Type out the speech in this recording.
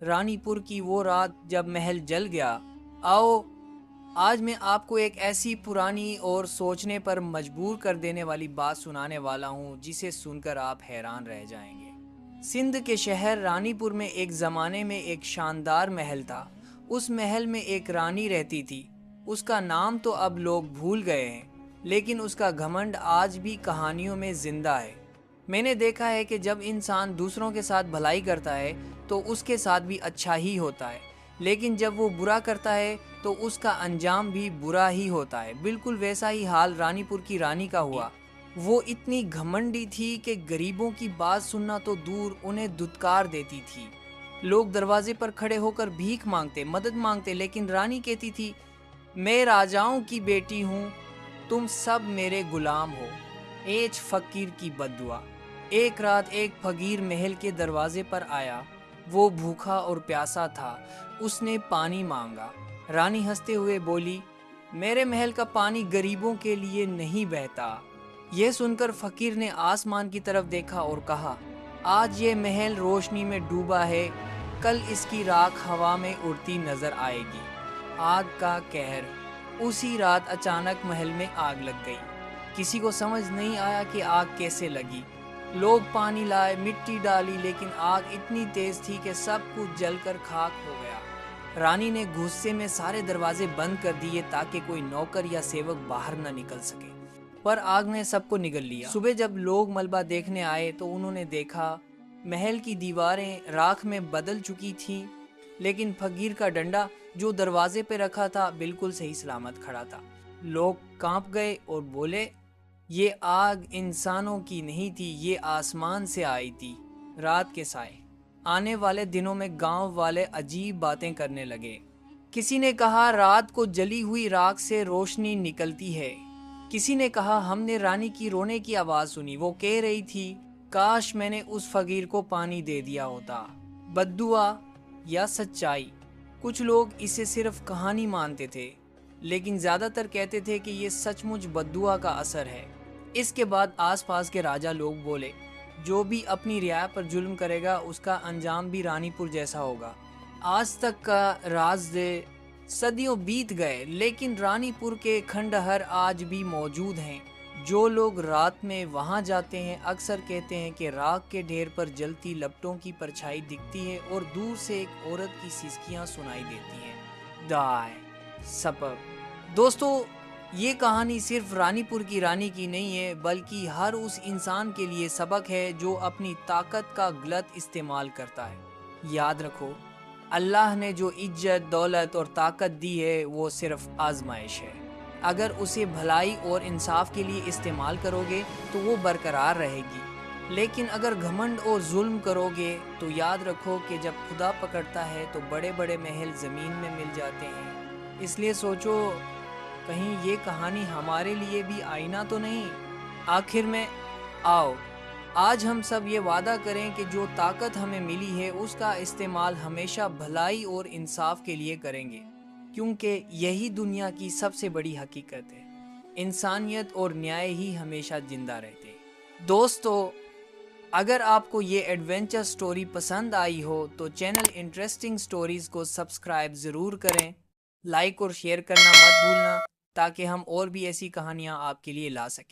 رانی پور کی وہ رات جب محل جل گیا۔ آؤ آج میں آپ کو ایک ایسی پرانی اور سوچنے پر مجبور کر دینے والی بات سنانے والا ہوں جسے سن کر آپ حیران رہ جائیں گے۔ سندھ کے شہر رانی پور میں ایک زمانے میں ایک شاندار محل تھا۔ اس محل میں ایک رانی رہتی تھی۔ اس کا نام تو اب لوگ بھول گئے ہیں، لیکن اس کا گھمنڈ آج بھی کہانیوں میں زندہ ہے۔ میں نے دیکھا ہے کہ جب انسان دوسروں کے ساتھ بھلائی کرتا ہے تو اس کے ساتھ بھی اچھا ہی ہوتا ہے، لیکن جب وہ برا کرتا ہے تو اس کا انجام بھی برا ہی ہوتا ہے۔ بالکل ویسا ہی حال رانی پور کی رانی کا ہوا۔ وہ اتنی گھمنڈی تھی کہ غریبوں کی بات سننا تو دور، انہیں دھتکار دیتی تھی۔ لوگ دروازے پر کھڑے ہو کر بھیک مانگتے، مدد مانگتے، لیکن رانی کہتی تھی، میں راجاؤں کی بیٹی ہوں، تم سب میرے غلام ہو۔ ایچ فقیر کی بددعا۔ ایک رات ایک فقیر محل کے دروازے پر آیا۔ وہ بھوکا اور پیاسا تھا۔ اس نے پانی مانگا۔ رانی ہنستے ہوئے بولی، میرے محل کا پانی غریبوں کے لیے نہیں بہتا۔ یہ سن کر فقیر نے آسمان کی طرف دیکھا اور کہا، آج یہ محل روشنی میں ڈوبا ہے، کل اس کی راکھ ہوا میں اڑتی نظر آئے گی۔ آگ کا قہر۔ اسی رات اچانک محل میں آگ لگ گئی۔ کسی کو سمجھ نہیں آیا کہ آگ کیسے لگی۔ لوگ پانی لائے، مٹی ڈالی، لیکن آگ اتنی تیز تھی کہ سب کچھ جل کر خاک ہو گیا۔ رانی نے غصے میں سارے دروازے بند کر دیے تاکہ کوئی نوکر یا سیوک باہر نہ نکل سکے، پر آگ نے سب کو نگل لیا۔ صبح جب لوگ ملبہ دیکھنے آئے تو انہوں نے دیکھا محل کی دیواریں راکھ میں بدل چکی تھیں، لیکن فقیر کا ڈنڈا جو دروازے پہ رکھا تھا بالکل صحیح سلامت کھڑا تھا۔ لوگ کانپ گئے اور بولے، یہ آگ انسانوں کی نہیں تھی، یہ آسمان سے آئی تھی۔ رات کے سائے۔ آنے والے دنوں میں گاؤں والے عجیب باتیں کرنے لگے۔ کسی نے کہا رات کو جلی ہوئی راکھ سے روشنی نکلتی ہے۔ کسی نے کہا ہم نے رانی کی رونے کی آواز سنی، وہ کہہ رہی تھی، کاش میں نے اس فقیر کو پانی دے دیا ہوتا۔ بددعا یا سچائی؟ کچھ لوگ اسے صرف کہانی مانتے تھے، لیکن زیادہ تر کہتے تھے کہ یہ سچ مچ بددعا کا اثر ہے۔ اس کے بعد آس پاس کے راجا لوگ بولے، جو بھی اپنی رعایا پر ظلم کرے گا اس کا انجام بھی رانی پور جیسا ہوگا۔ آج تک کا راز دے، صدیوں بیت گئے، لیکن رانی پور کے کھنڈہر آج بھی موجود ہیں۔ جو لوگ رات میں وہاں جاتے ہیں اکثر کہتے ہیں کہ راکھ کے ڈھیر پر جلتی لپٹوں کی پرچھائی دکھتی ہے اور دور سے ایک عورت کی سسکیاں سنائی دیتی ہیں۔ دائے سبب۔ دوستو، یہ کہانی صرف رانی پور کی رانی کی نہیں ہے، بلکہ ہر اس انسان کے لیے سبق ہے جو اپنی طاقت کا غلط استعمال کرتا ہے۔ یاد رکھو، اللہ نے جو عزت، دولت اور طاقت دی ہے وہ صرف آزمائش ہے۔ اگر اسے بھلائی اور انصاف کے لیے استعمال کرو گے تو وہ برقرار رہے گی، لیکن اگر گھمنڈ اور ظلم کرو گے تو یاد رکھو کہ جب خدا پکڑتا ہے تو بڑے بڑے محل زمین میں مل جاتے ہیں۔ اس لیے سوچو، کہیں یہ کہانی ہمارے لیے بھی آئینہ تو نہیں؟ آخر میں آؤ آج ہم سب یہ وعدہ کریں کہ جو طاقت ہمیں ملی ہے اس کا استعمال ہمیشہ بھلائی اور انصاف کے لیے کریں گے، کیونکہ یہی دنیا کی سب سے بڑی حقیقت ہے۔ انسانیت اور نیائے ہی ہمیشہ زندہ رہتے۔ دوستو، اگر آپ کو یہ ایڈونچر سٹوری پسند آئی ہو تو چینل انٹرسٹنگ سٹوریز کو سبسکرائب ضرور کریں، لائک اور شیئر کرنا مت بھولنا تاکہ ہم اور بھی ایسی کہانیاں آپ کے لیے لا سکیں۔